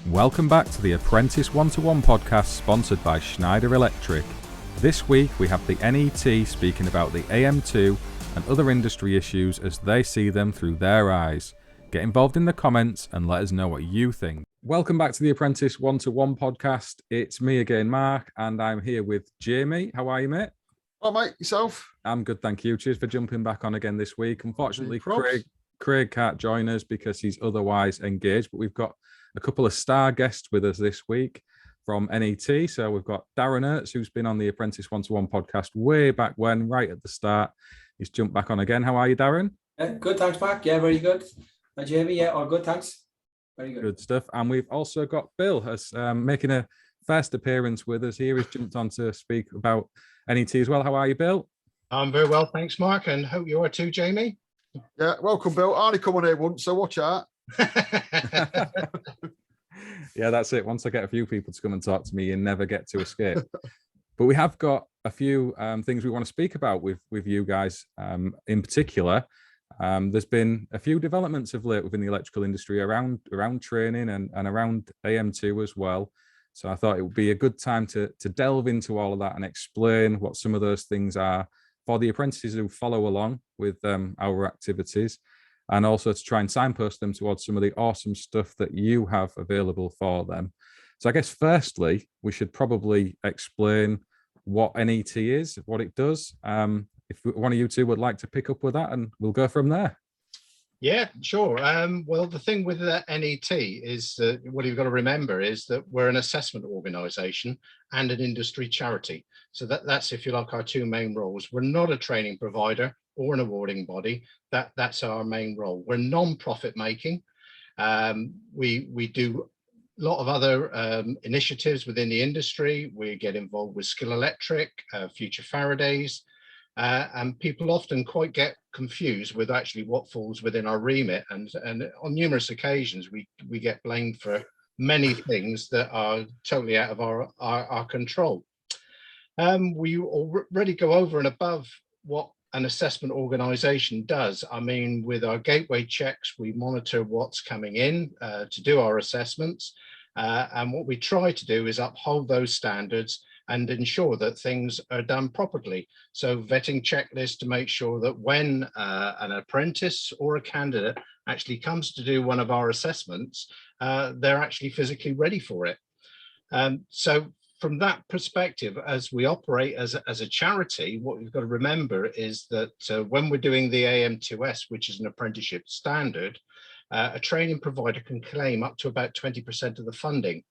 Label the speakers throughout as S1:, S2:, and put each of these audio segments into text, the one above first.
S1: Welcome back to the Apprentice One-to-One podcast sponsored by Schneider Electric. This week we have the NET speaking about the AM2 and other industry issues as they see them through their eyes. Get involved in the comments and let us know what you think. Welcome back to the Apprentice One-to-One podcast. It's me again, Mark, and I'm here with Jamie. How are you, mate?
S2: Oh, mate, yourself?
S1: I'm good, thank you. Cheers for jumping back on again this week. Unfortunately, Craig can't join us because he's otherwise engaged, but we've got a couple of star guests with us this week from NET. So we've got Darren Oates, who's been on the Apprentice One-to-One podcast way back when, right at the start. He's jumped back on again. How are you, Darren?
S3: Good, thanks, Mark. Yeah, very good. Jamie, yeah, all good, thanks. Very good.
S1: Good stuff. And we've also got Bill as making a first appearance with us here. He's jumped on to speak about NET as well. How are you, Bill?
S4: I'm very well, thanks, Mark, and hope you are too, Jamie.
S2: Yeah, welcome, Bill. I only come on here once, so watch out.
S1: Yeah, that's it. Once I get a few people to come and talk to me, you never get to escape. But we have got a few things we want to speak about with you guys in particular. There's been a few developments of late within the electrical industry around training and around AM2 as well. So I thought it would be a good time to delve into all of that and explain what some of those things are for the apprentices who follow along with our activities, and also to try and signpost them towards some of the awesome stuff that you have available for them. So I guess firstly, we should probably explain what NET is, what it does. If one of you two would like to pick up with that, and we'll go from there.
S4: Yeah, sure. Well, the thing with the NET is that what you've got to remember is that we're an assessment organisation and an industry charity. So that's, if you like, our two main roles. We're not a training provider or an awarding body. That's our main role. We're non-profit making. We do a lot of other initiatives within the industry. We get involved with Skill Electric, Future Faradays, and people often quite get confused with actually what falls within our remit. And on numerous occasions, we get blamed for many things that are totally out of our control. We already go over and above what an assessment organisation does. I mean, with our gateway checks, we monitor what's coming in to do our assessments. And what we try to do is uphold those standards and ensure that things are done properly. So vetting checklists to make sure that when an apprentice or a candidate actually comes to do one of our assessments, they're actually physically ready for it. So from that perspective, as we operate as a charity, what we've got to remember is that when we're doing the AM2S, which is an apprenticeship standard, a training provider can claim up to about 20% of the funding.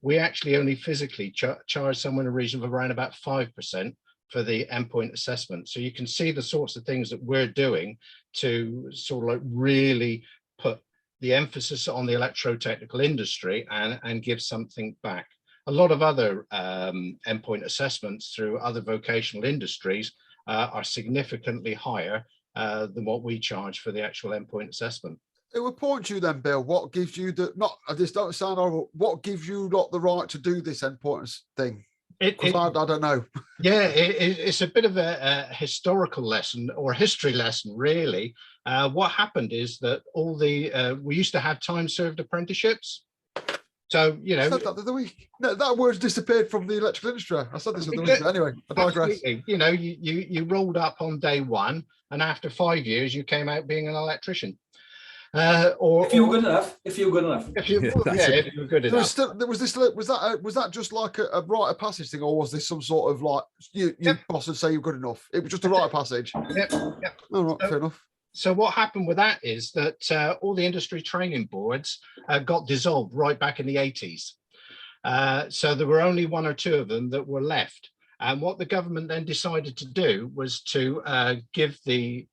S4: We actually only physically charge somewhere in the region of around about 5% for the endpoint assessment. So you can see the sorts of things that we're doing to sort of like really put the emphasis on the electrotechnical industry and give something back. A lot of other endpoint assessments through other vocational industries are significantly higher than what we charge for the actual endpoint assessment.
S2: It would point you then, Bill. What gives you this don't sound horrible. What gives you the right to do this endpoint thing? Because I don't know.
S4: Yeah, it's a bit of a historical lesson or history lesson, really. What happened is that all the we used to have time-served apprenticeships. So, you know,
S2: that word's disappeared from the electrical industry. I said this the week, anyway. I digress.
S4: Absolutely. You know, you rolled up on day one, and after 5 years, you came out being an electrician.
S3: If you were good enough. If you were good enough.
S2: Was that just like a rite of passage thing, or was this some sort of like you boss would say you're good enough? It was just a rite of passage.
S4: Yep.
S2: All right, fair enough.
S4: So what happened with that is that all the industry training boards got dissolved right back in the 80s. So there were only one or two of them that were left. And what the government then decided to do was to give the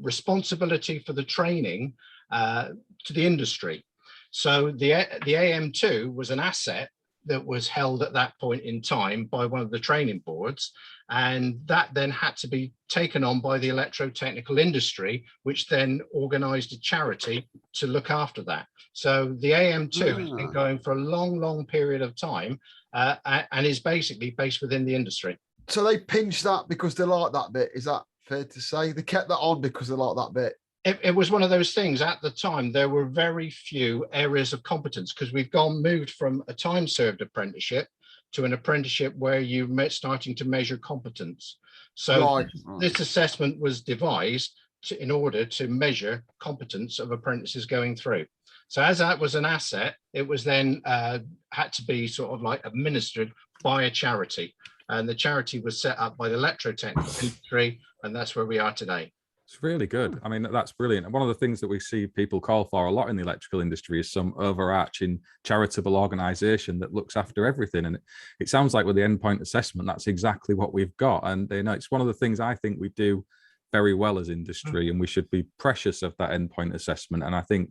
S4: responsibility for the training to the industry. So the AM2 was an asset that was held at that point in time by one of the training boards, and that then had to be taken on by the electrotechnical industry, which then organized a charity to look after that. So the AM2 has been going for a long period of time and is basically based within the industry.
S2: So they pinched that because they like that bit. Is that fair to say? They kept that on because they like that bit.
S4: it was one of those things at the time. There were very few areas of competence because we've moved from a time served apprenticeship to an apprenticeship where you starting to measure competence. So this assessment was devised in order to measure competence of apprentices going through. So as that was an asset, it was then had to be sort of like administered by a charity. And the charity was set up by the electrotechnical industry, and that's where we are today.
S1: It's really good. I mean, that's brilliant. And one of the things that we see people call for a lot in the electrical industry is some overarching charitable organization that looks after everything. And it sounds like with the endpoint assessment, that's exactly what we've got. And it's one of the things I think we do very well as industry, and we should be precious of that endpoint assessment. And I think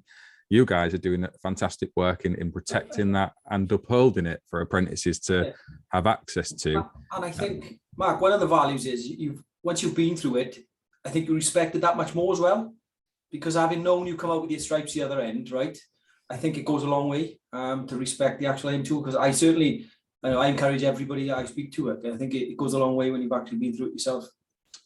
S1: you guys are doing fantastic work in protecting that and upholding it for apprentices to have access to.
S3: And I think, Mark, one of the values is once you've been through it, I think you respect it that much more as well, because having known you come out with your stripes the other end, right? I think it goes a long way to respect the actual AM2, because I certainly, I encourage everybody I speak to it. I think it goes a long way when you've actually been through it yourself.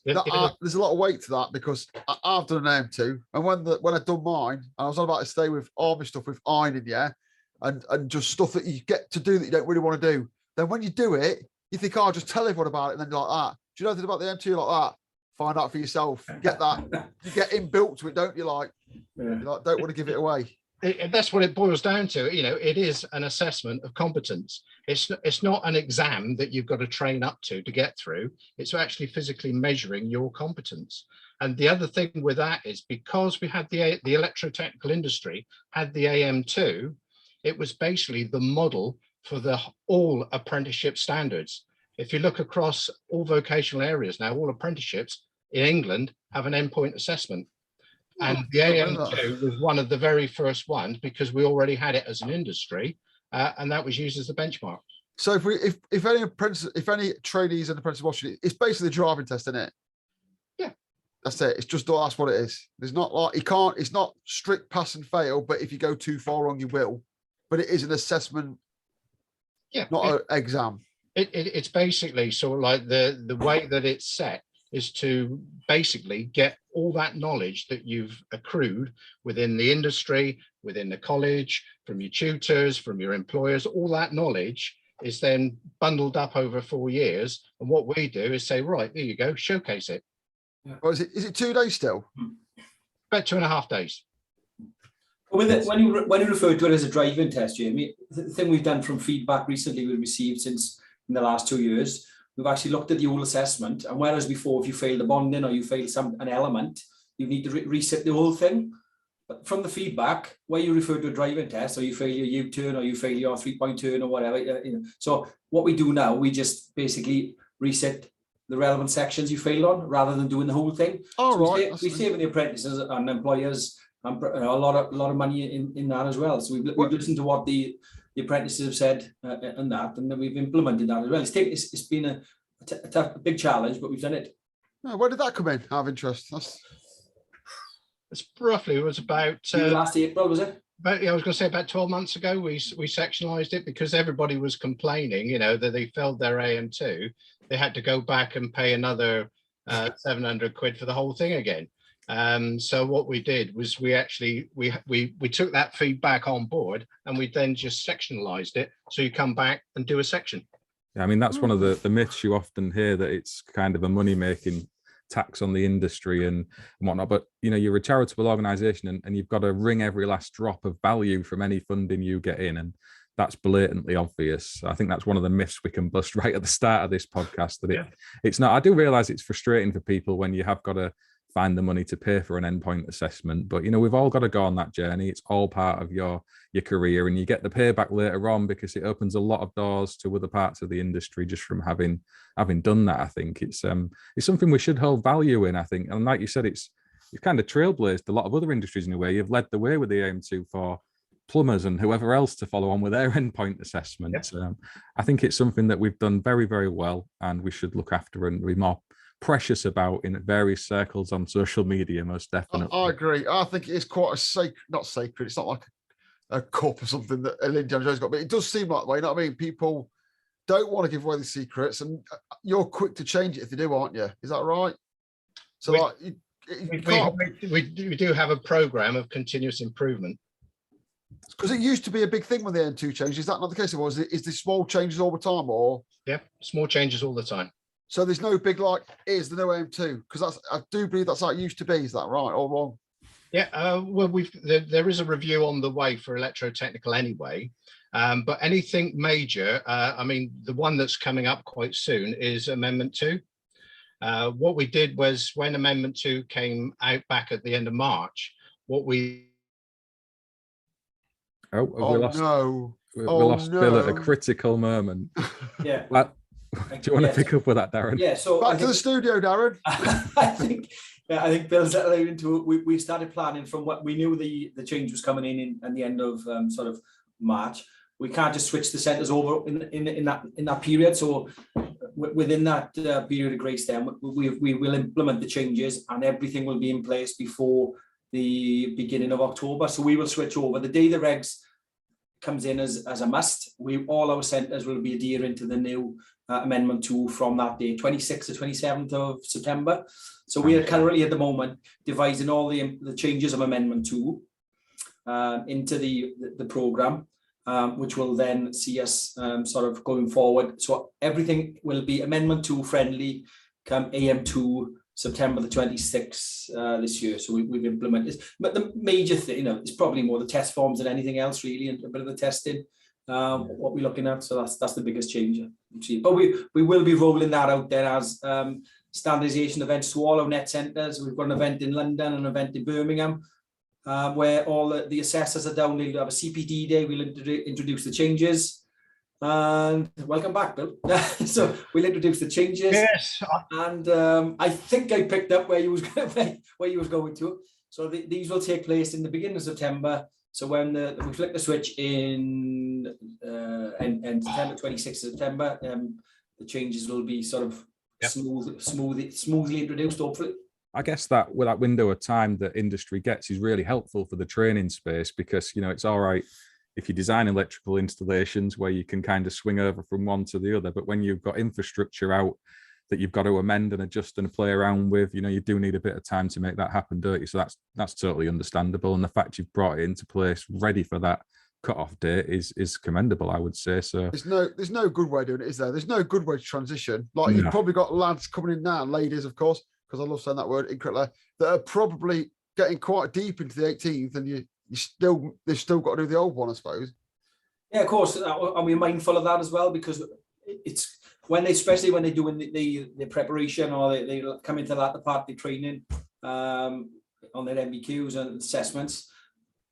S2: There's a lot of weight to that, because I've done an AM2, and when I'd done mine, I was on about to stay with army stuff with ironing, and just stuff that you get to do that you don't really want to do. Then when you do it, you think, I'll just tell everyone about it, and then you're like that. Do you know anything about the AM2 like that? Find out for yourself. Get that. You get inbuilt to it, don't you? Like, you like, don't want to give it away.
S4: That's what it boils down to. It is an assessment of competence. It's not an exam that you've got to train up to get through. It's actually physically measuring your competence. And the other thing with that is, because we had the electrotechnical industry had the AM2, it was basically the model for all apprenticeship standards. If you look across all vocational areas now, all apprenticeships in England have an endpoint assessment. And the AM2 was one of the very first ones, because we already had it as an industry, and that was used as the benchmark.
S2: So if any trainees and apprentices watching it, it's basically the driving test, isn't it?
S4: Yeah.
S2: That's it. That's what it is. There's not like, it's not strict pass and fail, but if you go too far wrong, you will. But it is an assessment, not an exam.
S4: It's basically sort of like the way that it's set is to basically get all that knowledge that you've accrued within the industry, within the college, from your tutors, from your employers. All that knowledge is then bundled up over 4 years. And what we do is say, right, there you go, showcase it.
S2: Or is it 2 days still?
S4: About 2.5 days.
S3: When you refer to it as a driving test, Jamie, the thing we've done from feedback recently we've received since in the last 2 years, we've actually looked at the whole assessment. And whereas before, if you fail the bonding or you fail an element, you need to reset the whole thing. But from the feedback, where you refer to a driving test, or you fail your U-turn, or you fail your 3-point turn, or whatever, So what we do now, we just basically reset the relevant sections you failed on, rather than doing the whole thing. We save the apprentices and employers a lot of money in that as well. So we've listened to what the apprentices have said and then we've implemented that as well. It's been a big challenge, but we've done it.
S2: Where did that come in? Out of interest.
S4: It's roughly, it was about
S3: last April, was it?
S4: I was going to say about 12 months ago, we sectionalized it, because everybody was complaining, that they failed their AM2. They had to go back and pay another 700 quid for the whole thing again. So what we did was we took that feedback on board, and we then just sectionalized it. So you come back and do a section.
S1: Yeah, I mean, that's one of the myths you often hear, that it's kind of a money-making tax on the industry and whatnot. But, you're a charitable organization, and you've got to wring every last drop of value from any funding you get in. And that's blatantly obvious. I think that's one of the myths we can bust right at the start of this podcast, that it's not. I do realize it's frustrating for people when you have got to find the money to pay for an endpoint assessment, but we've all got to go on that journey. It's all part of your career, and you get the payback later on, because it opens a lot of doors to other parts of the industry just from having done that. I think it's something we should hold value in, I think. And like you said, you've kind of trailblazed a lot of other industries in a way. You've led the way with the AM2 for plumbers and whoever else to follow on with their endpoint assessment. I think it's something that we've done very, very well, and we should look after and be more precious about in various circles on social media, most definitely.
S2: I agree. I think it is quite not sacred. It's not like a cup or something that Indiana Jones got, but it does seem like the way. You know what I mean? People don't want to give away the secrets, and you're quick to change it if they do, aren't you? Is that right? So
S4: We do have a program of continuous improvement.
S2: Because it used to be a big thing when the AM2 changed. Is that not the case? Or is there small changes all the time? Or
S4: Yeah, small changes all the time.
S2: so there's no big like, here's the new AM2? Because I do believe that's how it used to be. Is that right or wrong?
S4: Yeah, well, there is a review on the way for electrotechnical anyway, but anything major, I mean, the one that's coming up quite soon is Amendment 2. What we did was when Amendment 2 came out back at the end of March, what we...
S2: Oh,
S1: we lost
S2: no.
S1: Bill at a critical moment.
S3: Yeah.
S1: Do you want to pick up with that, Darren?
S3: Yeah, so
S2: back to the studio, Darren.
S3: I think Bill's alluding to it. We started planning from what we knew the change was coming in at the end of sort of March. We can't just switch the centres over in that period. So within that period of grace, then we will implement the changes, and everything will be in place before the beginning of October. So we will switch over the day the regs comes in as a must. All our centres will be adhering to the new Amendment 2 from that day, 26th to 27th of September. So we are currently at the moment devising all the changes of Amendment 2 into the programme, which will then see us sort of going forward. So everything will be Amendment 2 friendly come AM2 September the 26th this year. So we've implemented this. But the major thing, is probably more the test forms than anything else, really, and a bit of the testing, what we're looking at. So that's the biggest change. But we will be rolling that out there as standardisation events to all our net centres. We've got an event in London, an event in Birmingham, where all the assessors are down. They'll have a CPD day. We'll introduce the changes. And welcome back, Bill. So we'll introduce the changes.
S4: Yes.
S3: And I think I picked up where you was going to. So these will take place in the beginning of September. So when we flick the switch in September, 26th of September, the changes will be sort of smoothly introduced, hopefully.
S1: I guess that with that window of time that industry gets is really helpful for the training space, because it's all right if you design electrical installations where you can kind of swing over from one to the other, but when you've got infrastructure out that you've got to amend and adjust and play around with, you do need a bit of time to make that happen, don't you? So that's totally understandable, and the fact you've brought it into place ready for that cut-off date is commendable, I would say. So
S2: there's no good way of doing it, is there? There's no good way to transition. Like you've probably got lads coming in now, ladies, of course, because I love saying that word incorrectly, that are probably getting quite deep into the 18th, and they've still got to do the old one, I suppose. Yeah,
S3: of course, and we're mindful of that as well, because it's especially when they're doing the preparation, or they come into that part of the training on their MBQs and assessments.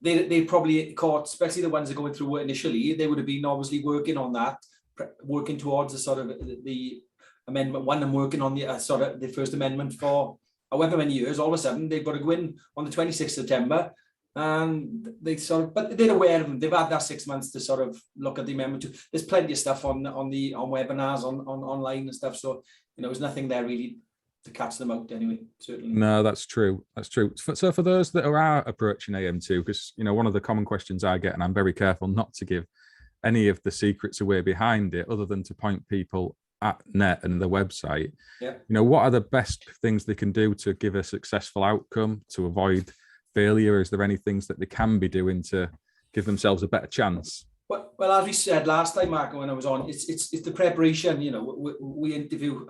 S3: They probably caught, especially the ones that are going through it initially, they would have been obviously working on that, working towards the sort of the Amendment 1 and working on the sort of the first amendment for however many years. All of a sudden they've got to go in on the 26th of September, and but they're aware of them. They've had that 6 months to sort of look at the amendment 2. There's plenty of stuff on webinars, on online and stuff. So there's nothing there really to catch them out anyway. Certainly.
S1: No, that's true. That's true. So for those that are approaching AM2, because one of the common questions I get, and I'm very careful not to give any of the secrets away behind it, other than to point people at NET and the website.
S3: Yeah.
S1: What are the best things they can do to give a successful outcome, to avoid failure? Is there any things that they can be doing to give themselves a better chance?
S3: Well, as we said last time, Marco, when I was on, it's the preparation. We interview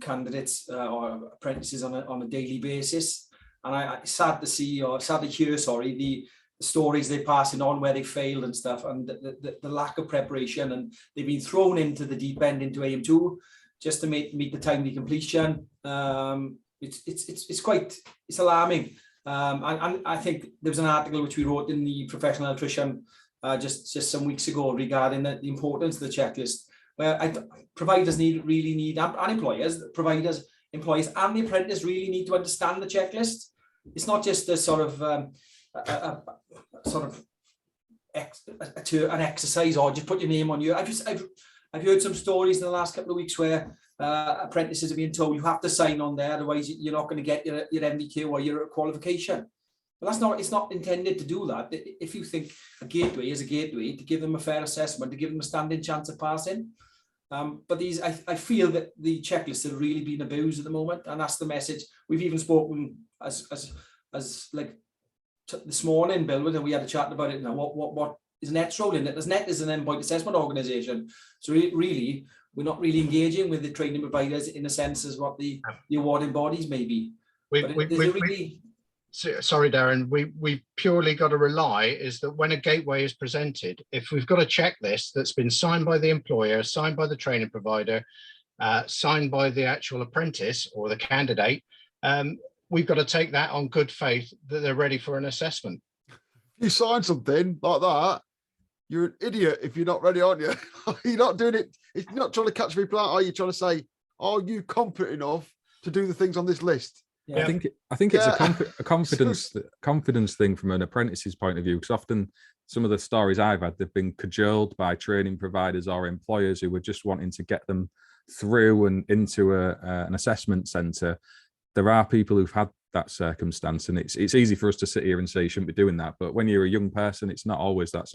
S3: candidates or apprentices on a daily basis, and I sad to hear the stories they're passing on where they failed and stuff, and the lack of preparation, and they've been thrown into the deep end into AM2 just to meet the timely completion. It's alarming. And I think there was an article which we wrote in the Professional Electrician just some weeks ago regarding the importance of the checklist, where providers really need, and employers, employees and the apprentice really need to understand the checklist. It's not just a sort of an exercise, or just put your name on your. I've heard some stories in the last couple of weeks where apprentices are being told you have to sign on there, otherwise you're not going to get your MVQ or your qualification. But it's not intended to do that. If you think a gateway is a gateway, to give them a fair assessment, to give them a standing chance of passing, But I feel that the checklists have really been abused at the moment, and that's the message. We've even spoken as like this morning, Bill, and we had a chat about it. Now, what is NET's role in it? As NET is an endpoint assessment organisation, so really we're not really engaging with the training providers in a sense as what the awarding bodies may be.
S4: Sorry, Darren, we've purely got to rely is that when a gateway is presented, if we've got a checklist that's been signed by the employer, signed by the training provider, signed by the actual apprentice or the candidate, we've got to take that on good faith that they're ready for an assessment.
S2: If you sign something like that, you're an idiot if you're not ready, aren't you? You're not doing it. You're not trying to catch people out. Are you trying to say, are you competent enough to do the things on this list?
S1: Yeah. I think it's a confidence thing from an apprentice's point of view, because often some of the stories I've had, they've been cajoled by training providers or employers who were just wanting to get them through and into an assessment centre. There are people who've had that circumstance, and it's easy for us to sit here and say you shouldn't be doing that, but when you're a young person, it's not always that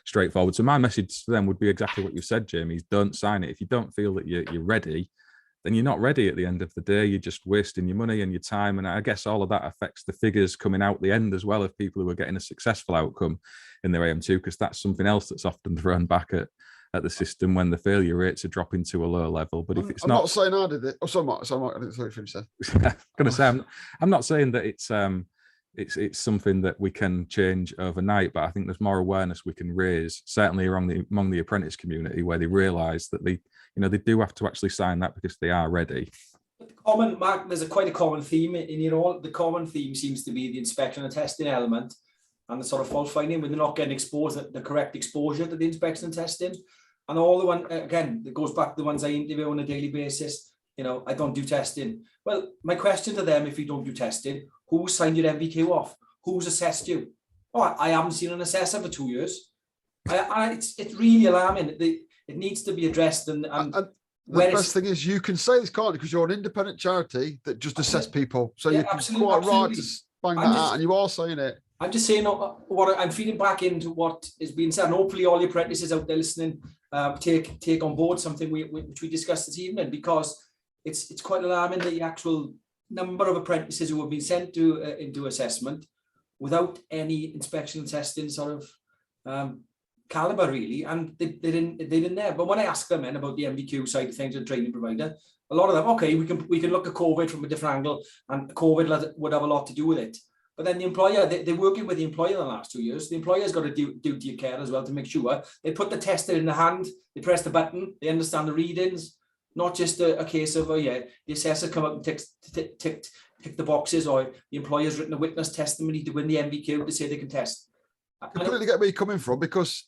S1: straightforward. So my message to them would be exactly what you said, Jamie: don't sign it. If you don't feel that you're ready, then you're not ready at the end of the day. You're just wasting your money and your time. And I guess all of that affects the figures coming out the end as well of people who are getting a successful outcome in their AM2, because that's something else that's often thrown back at the system when the failure rates are dropping to a lower level. But if it's
S2: I'm not saying I did it. Oh, sorry, Mark. I didn't say what you said.
S1: I'm going to say, I'm not saying that it's something that we can change overnight, but I think there's more awareness we can raise, certainly among the apprentice community, where they realise that they do have to actually sign that because they are ready.
S3: But Mark, there's quite a common theme in all. The common theme seems to be the inspection and testing element, and the sort of fault finding when they're not getting exposed, the correct exposure to the inspection and testing. And all the one, again, it goes back to the ones I interview on a daily basis. I don't do testing. Well, my question to them, if you don't do testing, who signed your MVQ off? Who's assessed you? Oh, I haven't seen an assessor for 2 years. It's really alarming. It needs to be addressed. And
S2: the best thing is you can say this, can't you? Because you're an independent charity that just assess people. So you're quite right to bang that out, and you are saying it. I'm
S3: just saying what I'm feeding back into what is being said. And hopefully all the apprentices out there listening take on board something which we discussed this evening, because it's quite alarming the actual number of apprentices who have been sent to into assessment without any inspection and testing sort of caliber really, and they didn't there. But when I ask them then about the MVQ side of things and training provider, a lot of them, okay, we can look at COVID from a different angle, and COVID would have a lot to do with it. But then the employer, they're working with the employer in the last 2 years. The employer's got a duty of care as well to make sure they put the tester in the hand, they press the button, they understand the readings, not just a case of, the assessor come up and tick the boxes, or the employer's written a witness testimony to win the MVQ to say they can test.
S2: I completely get where you're coming from, because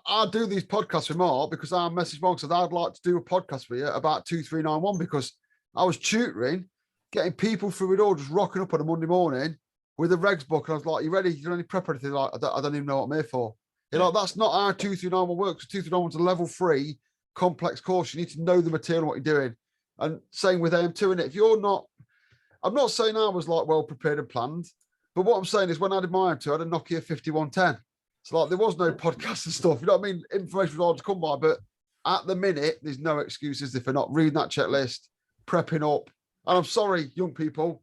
S2: I do these podcasts with Mark because I messaged Mark and said I'd like to do a podcast with you about 2391, because I was tutoring, getting people through it all, just rocking up on a Monday morning with a regs book, and I was like, "You ready? You don't need prep or anything?" Like, I don't even know what I'm here for. You're like, that's not how 2391 works. 2391's a level 3 complex course. You need to know the material and what you're doing. And same with AM2, and if you're not, I'm not saying I was like well prepared and planned, but what I'm saying is when I did my AM2, I had a Nokia 5110. So like there was no podcast and stuff. You know what I mean? Information was hard to come by, but at the minute, there's no excuses if they're not reading that checklist, prepping up. And I'm sorry, young people,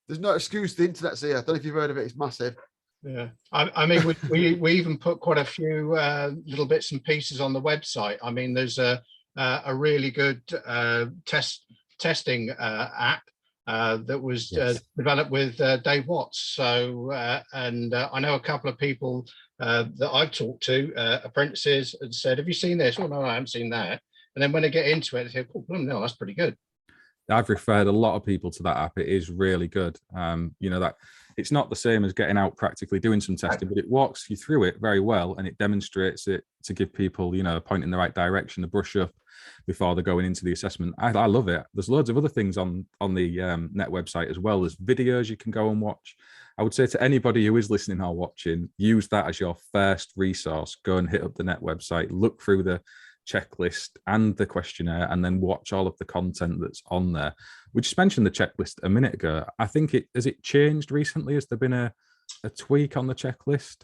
S2: there's no excuse. The internet's here. I don't know if you've heard of it. It's massive.
S4: Yeah, I mean, we even put quite a few little bits and pieces on the website. I mean, there's a really good testing app that was developed with Dave Watts. So, and I know a couple of people that I've talked to, apprentices, and said, "Have you seen this?" "Oh no, I haven't seen that." And then when they get into it, they say, "Oh no, that's pretty good."
S1: I've referred a lot of people to that app. It is really good. That it's not the same as getting out practically doing some testing, but it walks you through it very well, and it demonstrates it to give people, a point in the right direction, a brush up before they're going into the assessment. I love it. There's loads of other things on the NET website as well. There's videos you can go and watch. I would say to anybody who is listening or watching, use that as your first resource. Go and hit up the NET website, look through the checklist and the questionnaire, and then watch all of the content that's on there. We just mentioned the checklist a minute ago. I think has it changed recently? Has there been a tweak on the checklist?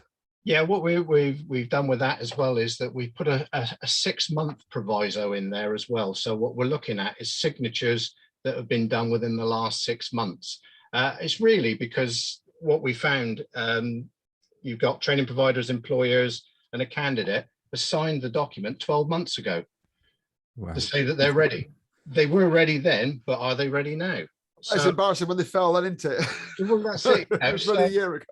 S4: Yeah, what we've done with that as well is that we've put a 6-month proviso in there as well. So what we're looking at is signatures that have been done within the last 6 months. It's really because what we found, you've got training providers, employers, and a candidate has signed the document 12 months ago to say that they're ready. They were ready then, but are they ready now?
S2: It's embarrassing when they fell then, isn't it?
S4: Well, that's it.
S2: It was only a year ago.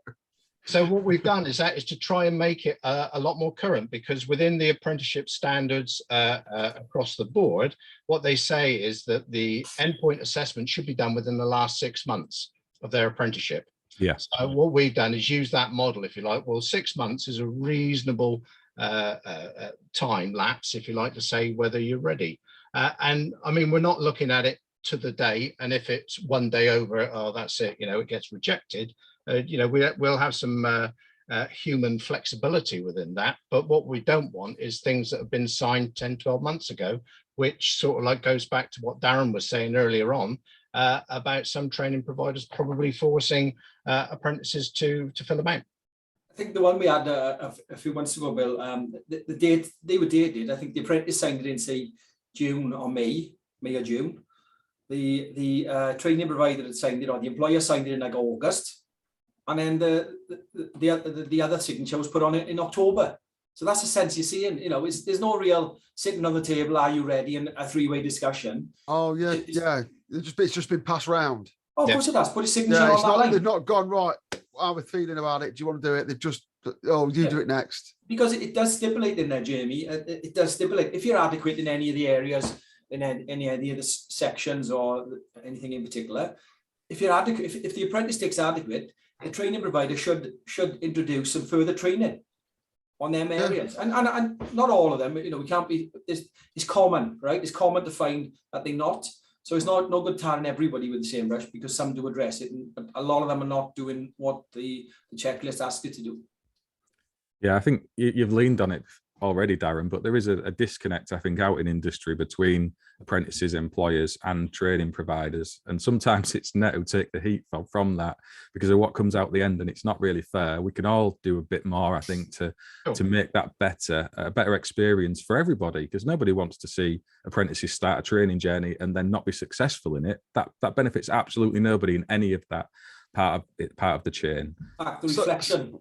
S4: So what we've done is to try and make it a lot more current, because within the apprenticeship standards across the board, what they say is that the endpoint assessment should be done within the last 6 months of their apprenticeship.
S1: Yeah.
S4: So what we've done is use that model, if you like. Well, 6 months is a reasonable time lapse, if you like, to say whether you're ready. And I mean, we're not looking at it to the day, and if it's one day over, oh, that's it, it gets rejected. We'll have some human flexibility within that, but what we don't want is things that have been signed 10, 12 months ago, which sort of like goes back to what Darren was saying earlier on about some training providers probably forcing apprentices to fill them out.
S3: I think the one we had a few months ago, Bill, the date they were dated, I think the apprentice signed it in, say, June or May or June. The training provider had signed it, or the employer signed it in like August. And then the other signature was put on it in October. So that's the sense you're seeing. There's no real sitting on the table, are you ready, and a three-way discussion.
S2: Oh yeah, it's just been passed round.
S3: Oh, of course it has. Put a signature on that line.
S2: They've not gone, right, how are we feeling about it? Do you want to do it? They've just, do it next. Because
S3: it does stipulate in there, Jamie. It does stipulate if you're adequate in any of the areas, in any of the sections or anything in particular. If you're adequate, if the apprentice takes adequate, the training provider should introduce some further training on them areas, and not all of them. We can't be. It's common, right? It's common to find that they're not. So it's no good tarring everybody with the same brush, because some do address it, and a lot of them are not doing what the checklist asks you to do.
S1: Yeah, I think you've leaned on it already, Darren, but there is a disconnect, I think, out in industry between apprentices, employers, and training providers. And sometimes it's NET who take the heat from that because of what comes out the end, and it's not really fair. We can all do a bit more, I think, to make that a better experience for everybody, because nobody wants to see apprentices start a training journey and then not be successful in it. That benefits absolutely nobody in any of that part of the chain.
S3: Back to reflection.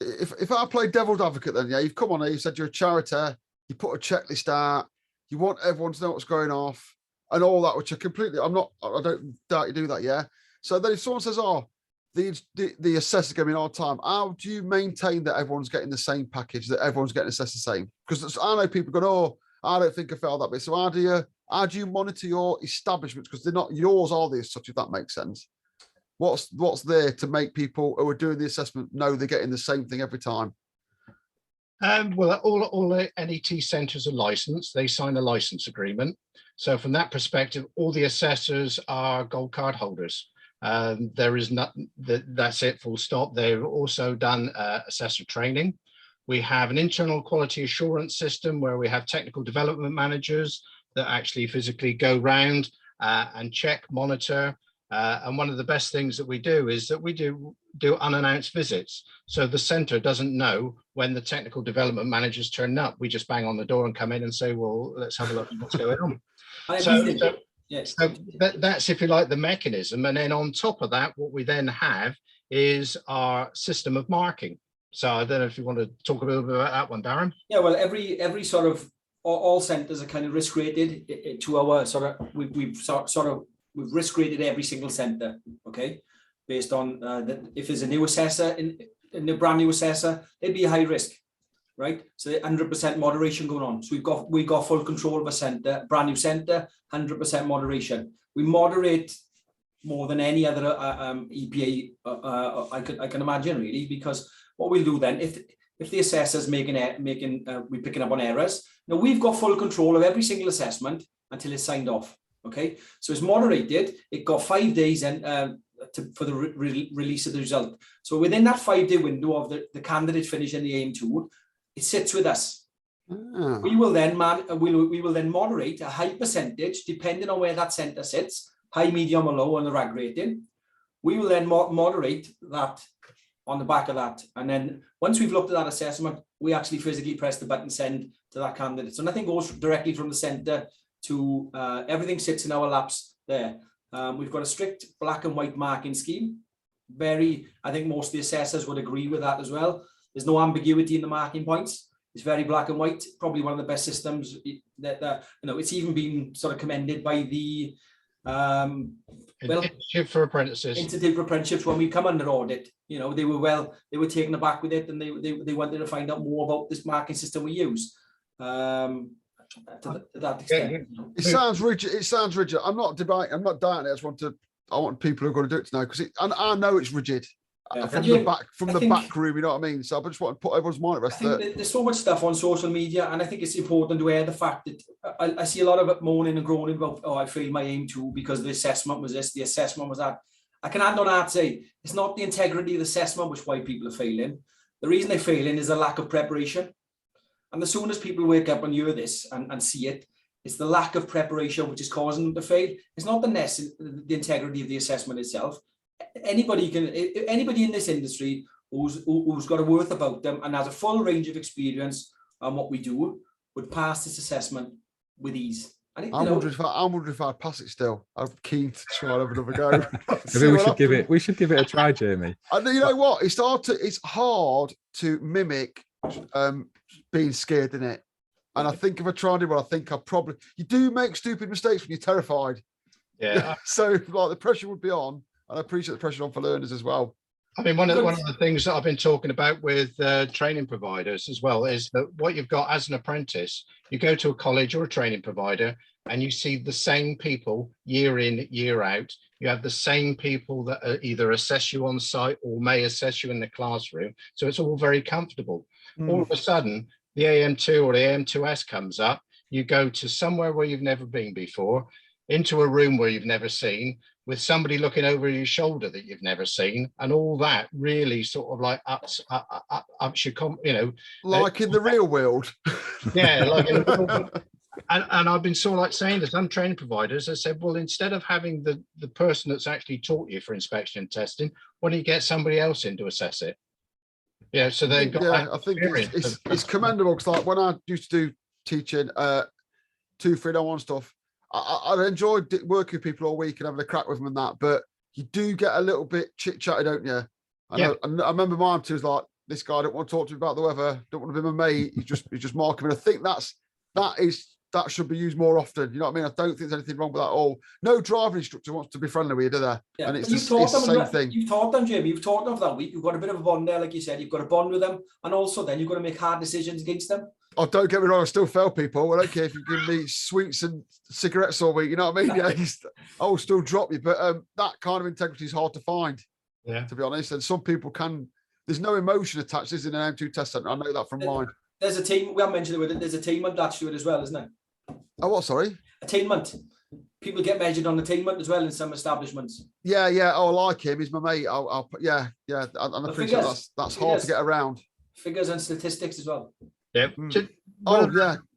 S2: If I play devil's advocate, then you've come on here, you said you're a charity, you put a checklist out, you want everyone to know what's going off and all that, which I don't doubt you do that, yeah. So then if someone says, oh, the assessor's going to be all the time, how do you maintain that everyone's getting the same package, that everyone's getting assessed the same? Because I know people go, oh, I don't think I failed that bit. So how do you monitor your establishments? Because they're not yours, are they, as such, if that makes sense? What's there to make people who are doing the assessment know they're getting the same thing every time?
S4: Well, all the NET centres are licensed. They sign a license agreement. So from that perspective, all the assessors are gold card holders. There is not, that's it, full stop. They've also done assessor training. We have an internal quality assurance system where we have technical development managers that actually physically go round and check, monitor. And one of the best things that we do is that we do unannounced visits. So the centre doesn't know when the technical development managers turn up. We just bang on the door and come in and say, well, let's have a look at what's going on. So that's, if you like, the mechanism. And then on top of that, what we then have is our system of marking. So I don't know if you want to talk a little bit about that one, Darren.
S3: Yeah, well, every sort of, all centres are kind of risk rated to our sort of, we've risk rated every single centre, okay, based on if there's a new assessor, in a brand new assessor, they'd be a high risk, right? So 100% moderation going on. So we've got full control of a centre, brand new centre, 100% moderation. We moderate more than any other EPA I can imagine, really, because what we'll do then, if the assessor's we're picking up on errors, we've got full control of every single assessment until it's signed off. Okay, so it's moderated. It got 5 days for the release of the result. So within that 5-day window of the candidate finishing the AM2, it sits with us. We will then we will then moderate a high percentage depending on where that centre sits, high, medium, or low on the RAG rating. We will then moderate that on the back of that. And then once we've looked at that assessment, we actually physically press the button send to that candidate. So nothing goes directly from the centre to everything sits in our laps there. We've got a strict black and white marking scheme. I think most of the assessors would agree with that as well. There's no ambiguity in the marking points. It's very black and white. Probably one of the best systems that it's even been sort of commended by the
S4: Institute for Apprentices.
S3: Institute for Apprenticeships, when we come under audit, they were taken aback with it, and they wanted to find out more about this marking system we use. To that extent.
S2: It sounds rigid. I'm not debating. I'm not doubting it. I want people who are going to do it to know, because I know it's rigid.
S3: Yeah.
S2: From the back room, you know what I mean? So I just want to put everyone's mind at rest.
S3: There's so much stuff on social media, and I think it's important to air the fact that I see a lot of it moaning and groaning about, I failed my AM2 because the assessment was this, the assessment was that. I can hand on heart say it's not the integrity of the assessment which why people are failing. The reason they're failing is a lack of preparation. And as soon as people wake up and hear this and see it, it's the lack of preparation which is causing them to fail. It's not the integrity of the assessment itself. Anybody in this industry who's got a worth about them and has a full range of experience on what we do would pass this assessment with ease. I'm wondering
S2: if I'd pass it still. I'm keen to try and have another go.
S1: Maybe we should give it a try, Jamie.
S2: And you know what? It's hard to mimic being scared in it. And I think if I tried it, well, I think you do make stupid mistakes when you're terrified.
S4: Yeah.
S2: So like the pressure would be on. And I appreciate the pressure on for learners as well.
S4: I mean, one of the things that I've been talking about with training providers as well is that what you've got as an apprentice, you go to a college or a training provider and you see the same people year in, year out. You have the same people that either assess you on site or may assess you in the classroom. So it's all very comfortable. All of a sudden, the AM2 or the AM2S comes up. You go to somewhere where you've never been before, into a room where you've never seen, with somebody looking over your shoulder that you've never seen, and all that really sort of like ups your,
S2: like in the real world.
S4: Yeah, like in the real world. And I've been sort of like saying to some training providers, I said, well, instead of having the person that's actually taught you for inspection and testing, why don't you get somebody else in to assess it? Yeah, so they've got.
S2: Yeah, I think it's commendable, because like when I used to do teaching 2-3-1 stuff, I enjoyed working with people all week and having a crack with them and that, but you do get a little bit chit-chatty, don't you? I remember mine too was like, this guy don't want to talk to me about the weather, don't want to be my mate, he's just marking me. I think that should be used more often. You know what I mean? I don't think there's anything wrong with that at all. No driving instructor wants to be friendly with you, do they?
S3: Yeah.
S2: And it's the same thing.
S3: You've taught them, Jamie. You've taught them for that week. You've got a bit of a bond there, like you said. You've got a bond with them, and also then you've got to make hard decisions against them.
S2: Oh, don't get me wrong, I still fail people. I don't care if you give me sweets and cigarettes all week, you know what I mean? Yeah, I will still drop you. But that kind of integrity is hard to find, to be honest. And some people there's no emotion attached. This is an AM2 test centre. I know that from mine.
S3: There's a team, we haven't mentioned it, there's attainment attached to it as well, isn't it?
S2: Oh, what, sorry?
S3: Attainment. People get measured on attainment as well in some establishments.
S2: Yeah. Oh, I like him. He's my mate. Yeah. And I appreciate that's hard to get around.
S3: Figures and statistics as well.
S4: Yeah.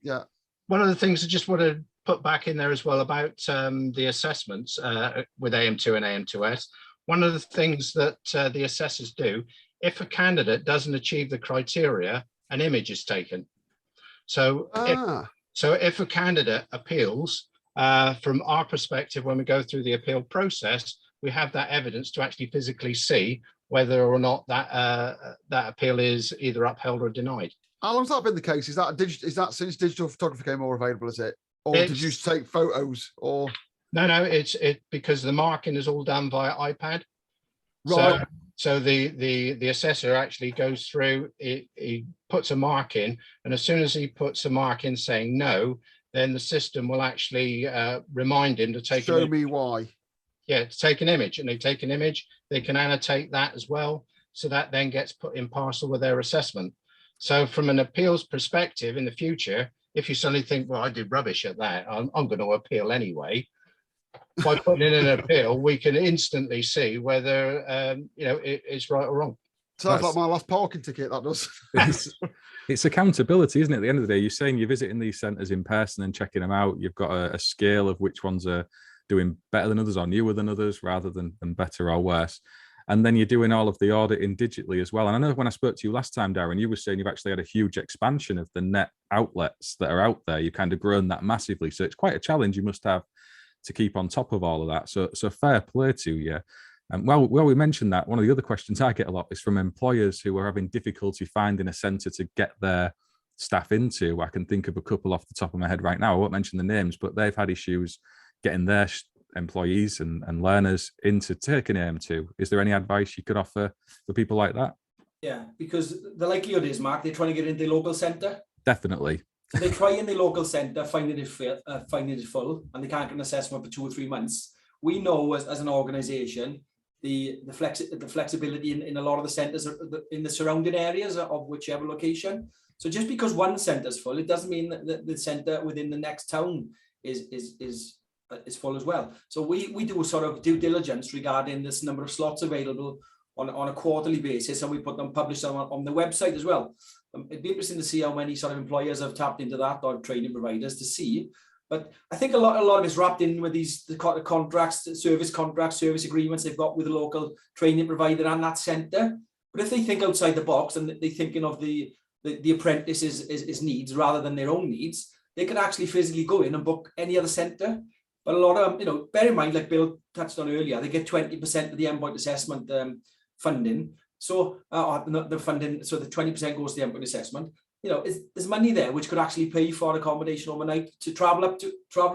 S2: Yeah.
S4: One of the things I just want to put back in there as well about the assessments with AM2 and AM2S. One of the things that the assessors do, if a candidate doesn't achieve the criteria, an image is taken. So if a candidate appeals, from our perspective, when we go through the appeal process, we have that evidence to actually physically see whether or not that appeal is either upheld or denied.
S2: How long's that been the case? Is that since digital photography became more available, is it? Or did you take photos or? No,
S4: it's because the marking is all done via iPad.
S2: Right.
S4: So the assessor actually goes through, he puts a mark in, and as soon as he puts a mark in saying no, then the system will actually remind him to take
S2: show me why.
S4: Yeah, to take an image, and they take an image, they can annotate that as well. So that then gets put in parcel with their assessment. So from an appeals perspective in the future, if you suddenly think, well, I did rubbish at that, I'm going to appeal anyway. By putting in an appeal, we can instantly see whether it's right or wrong.
S2: Sounds like my last parking ticket, that does.
S1: It's accountability, isn't it? At the end of the day, you're saying you're visiting these centres in person and checking them out. You've got a scale of which ones are doing better than others or newer than others, rather than better or worse. And then you're doing all of the auditing digitally as well. And I know when I spoke to you last time, Darren, you were saying you've actually had a huge expansion of the NET outlets that are out there. You've kind of grown that massively. So it's quite a challenge you must have to keep on top of all of that. So fair play to you. And well, we mentioned that, one of the other questions I get a lot is from employers who are having difficulty finding a centre to get their staff into. I can think of a couple off the top of my head right now. I won't mention the names, but they've had issues getting their employees and learners into taking AM2. Is there any advice you could offer for people like that?
S3: Yeah, because the likelihood is, Mark, they're trying to get into the local centre.
S1: Definitely.
S3: So they try in the local centre, finding it full, and they can't get an assessment for 2 or 3 months. We know as an organisation, the flexibility in a lot of the centres in the surrounding areas of whichever location. So just because one centre is full, it doesn't mean that the centre within the next town is full as well. So we do a sort of due diligence regarding this number of slots available on a quarterly basis, and we publish them on the website as well. It'd be interesting to see how many sort of employers have tapped into that, or training providers, to see. But I think a lot of it's wrapped in with the contracts, service agreements they've got with the local training provider and that centre. But if they think outside the box and they're thinking of the apprentice's needs rather than their own needs, they could actually physically go in and book any other centre. But a lot of, bear in mind, like Bill touched on earlier, they get 20% of the endpoint assessment funding. So the funding, so the 20% goes to the endpoint assessment. There's money there which could actually pay for accommodation overnight to travel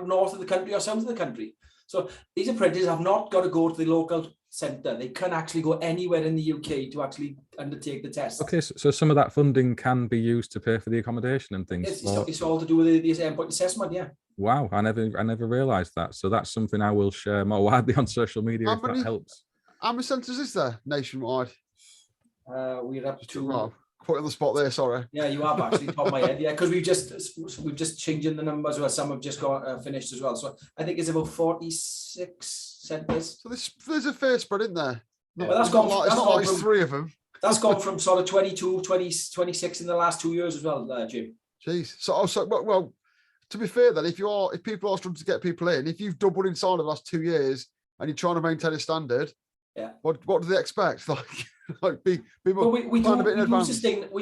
S3: north of the country or south of the country. So these apprentices have not got to go to the local centre. They can actually go anywhere in the UK to actually undertake the test.
S1: Okay, so some of that funding can be used to pay for the accommodation and things.
S3: It's all to do with the endpoint assessment, yeah.
S1: Wow, I never realised that. So that's something I will share more widely on social media if that helps.
S2: How many centres is there nationwide?
S3: We're up to.
S2: Put on the spot there, sorry.
S3: Yeah, you have actually, top of my head. Yeah, because we've just changing the numbers. Well, some have just got finished as well. So I think it's about 46 centres. So
S2: there's a fair spread in there.
S3: But that's gone.
S2: It's not like 3 of them.
S3: That's gone from sort of 22, 20, 26 in the last 2 years as well, Jim.
S2: Jeez. So well, to be fair then, if people are struggling to get people in, if you've doubled inside of the last 2 years and you're trying to maintain a standard,
S3: yeah,
S2: what do they expect? We